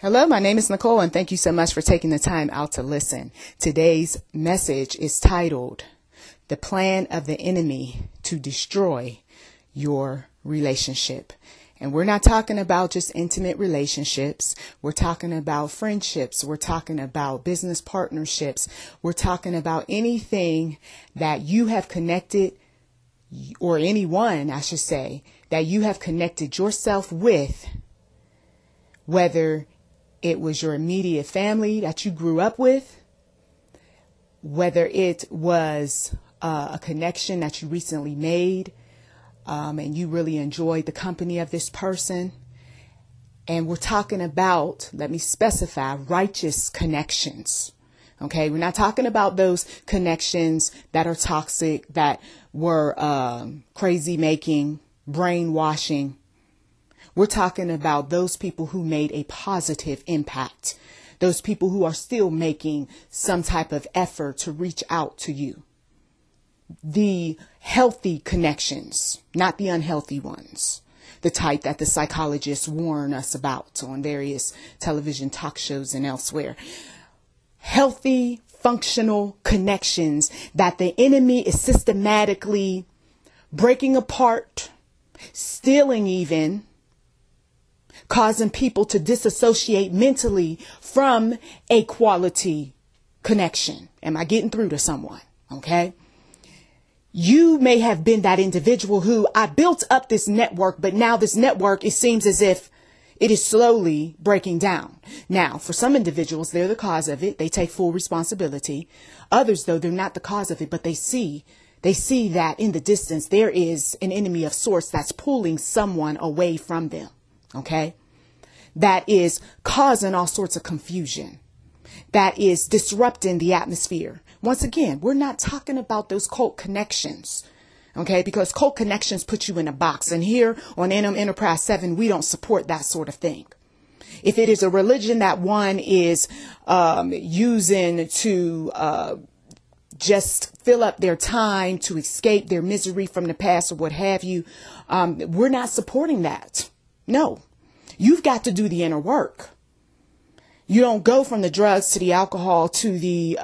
Hello, my name is Nicole, and thank you so much for taking the time out to listen. Today's message is titled, The Plan of the Enemy to Destroy Your Relationship. And we're not talking about just intimate relationships. We're talking about friendships. We're talking about business partnerships. We're talking about anything that you have connected, or anyone, I should say, that you have connected yourself with, whether it was your immediate family that you grew up with, whether it was a connection that you recently made, and you really enjoyed the company of this person. And we're talking about, let me specify, righteous connections. Okay, we're not talking about those connections that are toxic, that were crazy making, brainwashing. We're talking about those people who made a positive impact, those people who are still making some type of effort to reach out to you. The healthy connections, not the unhealthy ones, the type that the psychologists warn us about on various television talk shows and elsewhere. Healthy, functional connections that the enemy is systematically breaking apart, stealing even, causing people to disassociate mentally from a quality connection. Am I getting through to someone? Okay. You may have been that individual who, I built up this network, but now this network, it seems as if it is slowly breaking down. Now, for some individuals, they're the cause of it. They take full responsibility. Others, though, they're not the cause of it, but they see that in the distance, there is an enemy of sorts that's pulling someone away from them. Okay, that is causing all sorts of confusion, that is disrupting the atmosphere. Once again, we're not talking about those cult connections, okay, because cult connections put you in a box. And here on NM Enterprise 7, we don't support that sort of thing. If it is a religion that one is using to just fill up their time to escape their misery from the past or what have you, we're not supporting that. No, you've got to do the inner work. You don't go from the drugs to the alcohol to the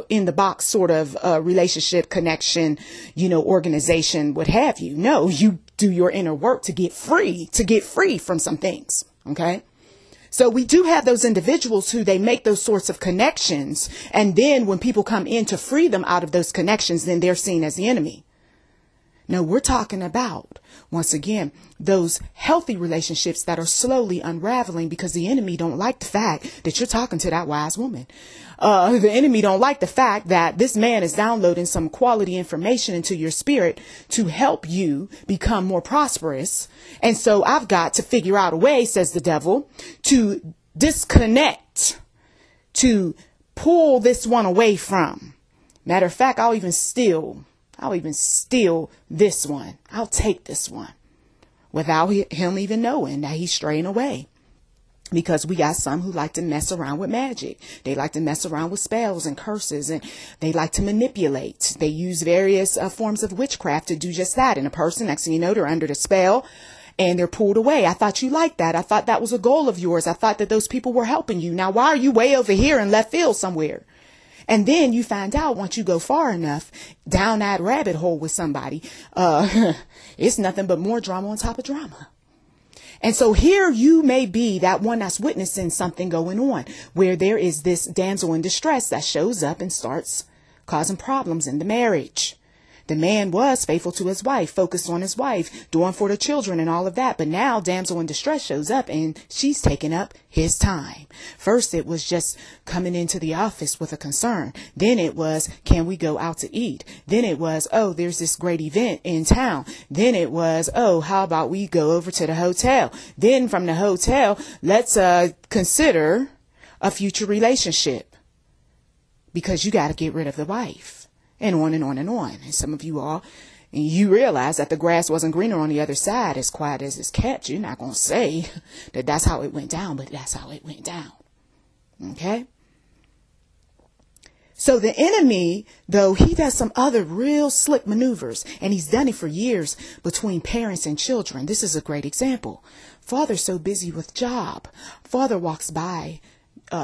in the box sort of relationship connection, organization, what have you. No, you do your inner work to get free from some things. OK, so we do have those individuals who they make those sorts of connections. And then when people come in to free them out of those connections, then they're seen as the enemy. No, we're talking about, once again, those healthy relationships that are slowly unraveling because the enemy don't like the fact that you're talking to that wise woman. The enemy don't like the fact that this man is downloading some quality information into your spirit to help you become more prosperous. And so I've got to figure out a way, says the devil, to disconnect, to pull this one away from. Matter of fact, I'll even steal this one. I'll take this one without him even knowing that he's straying away. Because we got some who like to mess around with magic. They like to mess around with spells and curses, and they like to manipulate. They use various forms of witchcraft to do just that. And a person, next thing you know, they're under the spell and they're pulled away. I thought you liked that. I thought that was a goal of yours. I thought that those people were helping you. Now, why are you way over here in left field somewhere? And then you find out once you go far enough down that rabbit hole with somebody, it's nothing but more drama on top of drama. And so here you may be that one that's witnessing something going on where there is this damsel in distress that shows up and starts causing problems in the marriage. The man was faithful to his wife, focused on his wife, doing for the children and all of that. But now damsel in distress shows up and she's taking up his time. First, it was just coming into the office with a concern. Then it was, can we go out to eat? Then it was, oh, there's this great event in town. Then it was, oh, how about we go over to the hotel? Then from the hotel, let's consider a future relationship because you got to get rid of the wife. And on and on and on. And some of you all, you realize that the grass wasn't greener on the other side, as quiet as it's kept. You're not going to say that that's how it went down, but that's how it went down. Okay? So the enemy, though, he does some other real slick maneuvers, and he's done it for years between parents and children. This is a great example. Father's so busy with job. Father walks by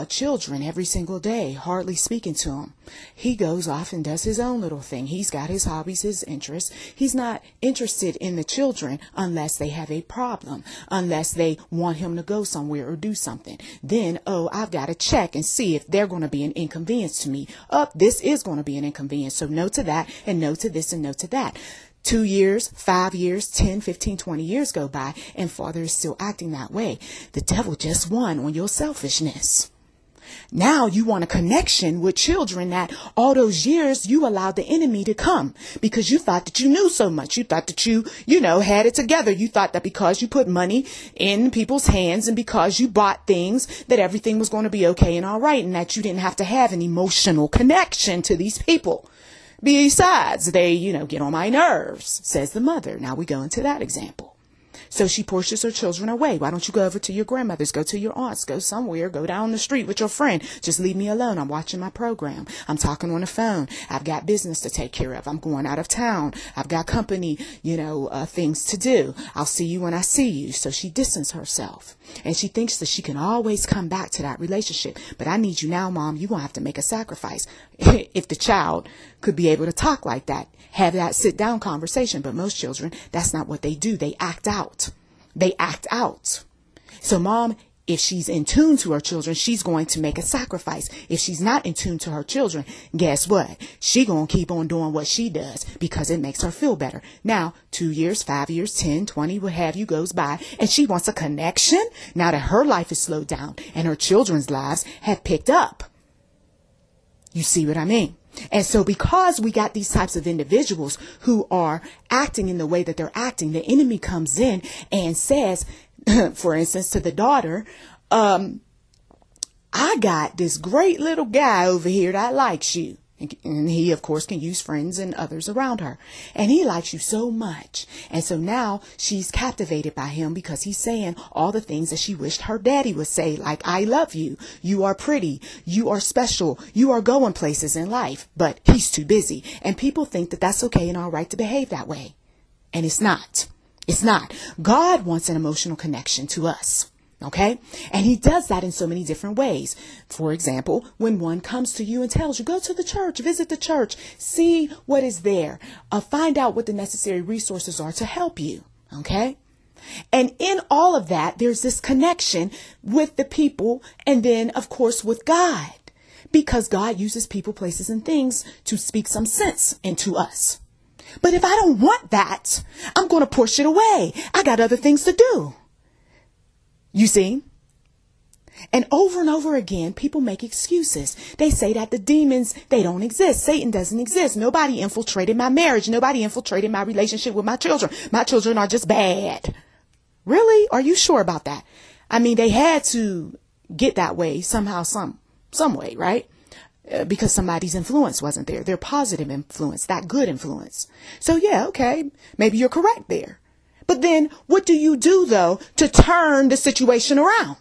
children every single day, hardly speaking to them. He goes off and does his own little thing. He's got his hobbies, his interests. He's not interested in the children unless they have a problem, unless they want him to go somewhere or do something. Then, I've got to check and see if they're going to be an inconvenience to me. This is going to be an inconvenience. So no to that, and no to this, and no to that. 2 years, 5 years, 10, 15, 20 years go by, and Father is still acting that way. The devil just won on your selfishness. Now you want a connection with children that all those years you allowed the enemy to come because you thought that you knew so much. You thought that you had it together. You thought that because you put money in people's hands and because you bought things that everything was going to be okay and all right, and that you didn't have to have an emotional connection to these people. Besides, they, get on my nerves, says the mother. Now we go into that example. So she pushes her children away. Why don't you go over to your grandmother's, go to your aunt's, go somewhere, go down the street with your friend. Just leave me alone. I'm watching my program. I'm talking on the phone. I've got business to take care of. I'm going out of town. I've got company, things to do. I'll see you when I see you. So she distances herself. And she thinks that she can always come back to that relationship. But I need you now, Mom. You're going to have to make a sacrifice. If the child could be able to talk like that, have that sit down conversation. But most children, that's not what they do. They act out. They act out. So Mom, if she's in tune to her children, she's going to make a sacrifice. If she's not in tune to her children, guess what? She going to keep on doing what she does because it makes her feel better. Now, 2 years, 5 years, 10, 20, what have you goes by, and she wants a connection now that her life is slowed down and her children's lives have picked up. You see what I mean? And so because we got these types of individuals who are acting in the way that they're acting, the enemy comes in and says, for instance, to the daughter, I got this great little guy over here that likes you. And he, of course, can use friends and others around her. And he likes you so much. And so now she's captivated by him because he's saying all the things that she wished her daddy would say, like, I love you. You are pretty. You are special. You are going places in life. But he's too busy. And people think that that's okay and all right to behave that way. And it's not. It's not. God wants an emotional connection to us. Okay. And he does that in so many different ways. For example, when one comes to you and tells you, go to the church, visit the church, see what is there, find out what the necessary resources are to help you. Okay. And in all of that, there's this connection with the people and then, of course, with God, because God uses people, places, and things to speak some sense into us. But if I don't want that, I'm going to push it away. I got other things to do. You see? And over again, people make excuses. They say that the demons, they don't exist. Satan doesn't exist. Nobody infiltrated my marriage. Nobody infiltrated my relationship with my children. My children are just bad. Really? Are you sure about that? I mean, they had to get that way somehow, some way, right? Because somebody's influence wasn't there. Their positive influence, that good influence. So yeah, okay. Maybe you're correct there. But then what do you do, though, to turn the situation around?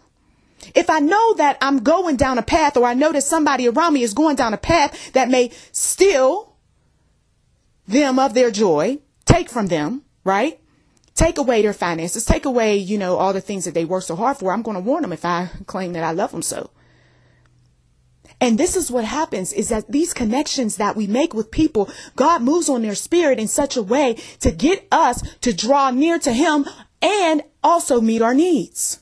If I know that I'm going down a path, or I know that somebody around me is going down a path that may steal them of their joy, take from them, right? Take away their finances, take away, all the things that they work so hard for. I'm going to warn them if I claim that I love them so. And this is what happens, is that these connections that we make with people, God moves on their spirit in such a way to get us to draw near to him and also meet our needs.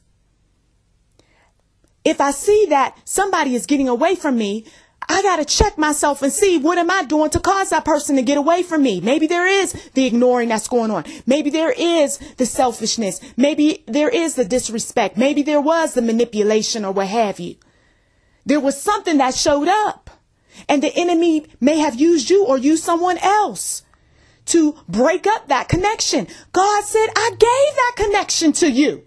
If I see that somebody is getting away from me, I got to check myself and see, what am I doing to cause that person to get away from me? Maybe there is the ignoring that's going on. Maybe there is the selfishness. Maybe there is the disrespect. Maybe there was the manipulation or what have you. There was something that showed up, and the enemy may have used you or used someone else to break up that connection. God said, I gave that connection to you.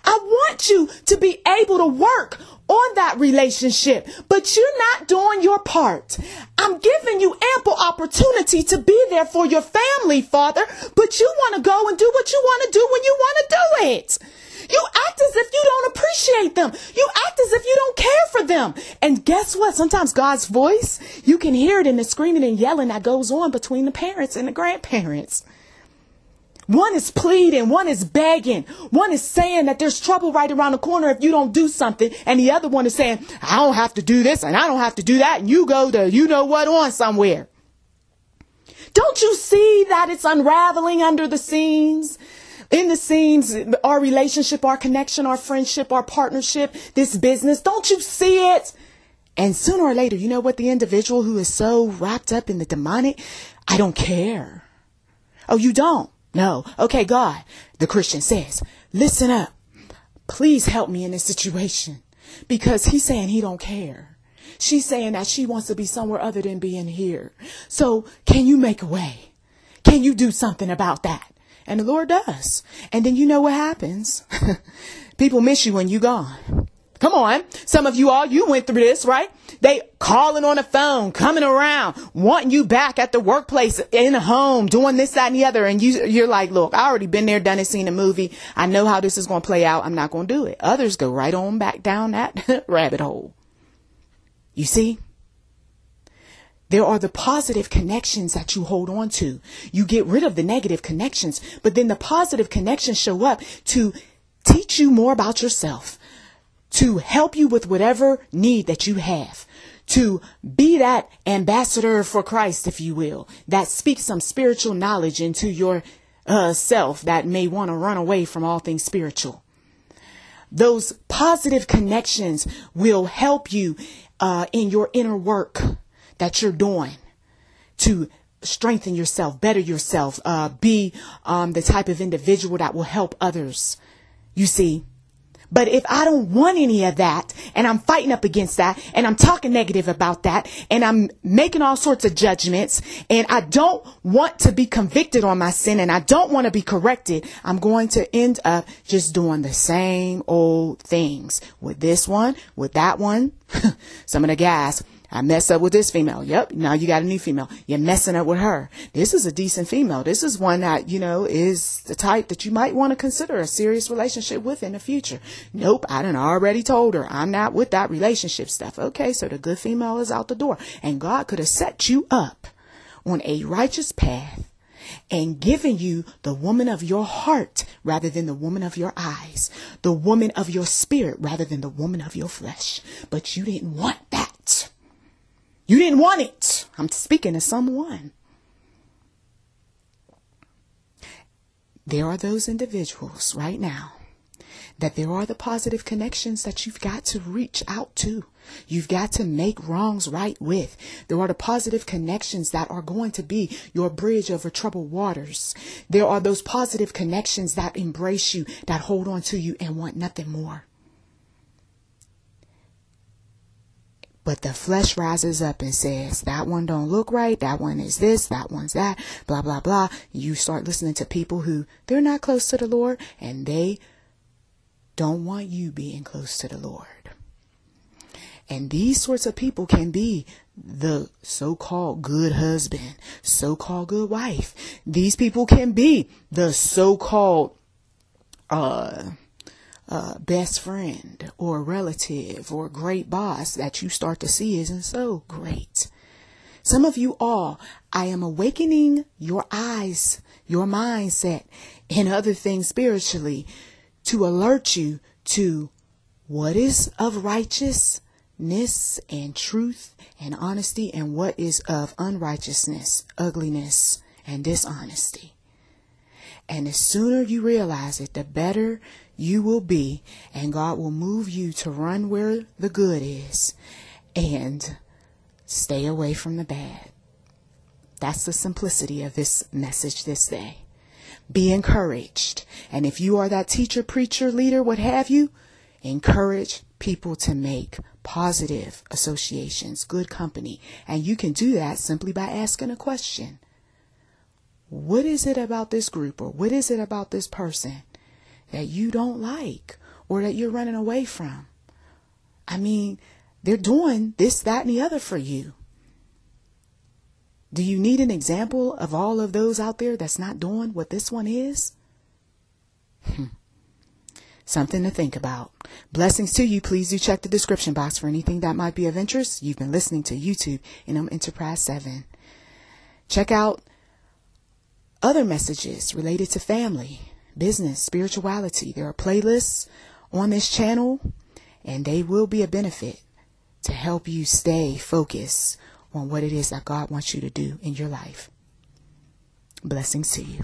I want you to be able to work on that relationship, but you're not doing your part. I'm giving you ample opportunity to be there for your family, Father, but you want to go and do what you want to do when you want to do it. You act as if you don't appreciate them. You act as if you don't care for them. And guess what? Sometimes God's voice, you can hear it in the screaming and yelling that goes on between the parents and the grandparents. One is pleading, one is begging, one is saying that there's trouble right around the corner if you don't do something. And the other one is saying, I don't have to do this and I don't have to do that. And you go to, you know what, on somewhere. Don't you see that it's unraveling under the scenes? In the scenes, our relationship, our connection, our friendship, our partnership, this business. Don't you see it? And sooner or later, you know what? The individual who is so wrapped up in the demonic, I don't care. Oh, you don't? No. Okay, God, the Christian says, listen up. Please help me in this situation. Because he's saying he don't care. She's saying that she wants to be somewhere other than being here. So can you make a way? Can you do something about that? And the Lord does. And then you know what happens. People miss you when you're gone. Come on. Some of you all, you went through this, right? They calling on the phone, coming around, wanting you back at the workplace, in the home, doing this, that, and the other. And you're like, look, I already been there, done it, seen a movie. I know how this is going to play out. I'm not going to do it. Others go right on back down that rabbit hole. You see? There are the positive connections that you hold on to. You get rid of the negative connections, but then the positive connections show up to teach you more about yourself, to help you with whatever need that you have, to be that ambassador for Christ, if you will, that speaks some spiritual knowledge into your self that may want to run away from all things spiritual. Those positive connections will help you in your inner work that you're doing to strengthen yourself, better yourself, be the type of individual that will help others. You see, but if I don't want any of that and I'm fighting up against that and I'm talking negative about that and I'm making all sorts of judgments and I don't want to be convicted on my sin and I don't want to be corrected, I'm going to end up just doing the same old things with this one, with that one. Some of the guys, I messed up with this female. Yep. Now you got a new female. You're messing up with her. This is a decent female. This is one that, you know, is the type that you might want to consider a serious relationship with in the future. Nope. I done already told her I'm not with that relationship stuff. Okay. So the good female is out the door, and God could have set you up on a righteous path and given you the woman of your heart rather than the woman of your eyes, the woman of your spirit rather than the woman of your flesh. But you didn't want that. You didn't want it. I'm speaking to someone. There are those individuals right now that there are the positive connections that you've got to reach out to. You've got to make wrongs right with. There are the positive connections that are going to be your bridge over troubled waters. There are those positive connections that embrace you, that hold on to you and want nothing more. But the flesh rises up and says, that one don't look right. That one is this. That one's that. Blah, blah, blah. You start listening to people who they're not close to the Lord and they don't want you being close to the Lord. And these sorts of people can be the so-called good husband, so-called good wife. These people can be the so-called best friend or relative or great boss that you start to see isn't so great. Some of you all, I am awakening your eyes, your mindset, and other things spiritually to alert you to what is of righteousness and truth and honesty and what is of unrighteousness, ugliness, and dishonesty. And the sooner you realize it, the better you will be, and God will move you to run where the good is and stay away from the bad. That's the simplicity of this message this day. Be encouraged. And if you are that teacher, preacher, leader, what have you, encourage people to make positive associations, good company. And you can do that simply by asking a question. What is it about this group or what is it about this person that you don't like or that you're running away from? I mean, they're doing this, that, and the other for you. Do you need an example of all of those out there that's not doing what this one is? Something to think about. Blessings to you. Please do check the description box for anything that might be of interest. You've been listening to YouTube in Enterprise 7. Check out other messages related to family, business, spirituality. There are playlists on this channel, and they will be a benefit to help you stay focused on what it is that God wants you to do in your life. Blessings to you.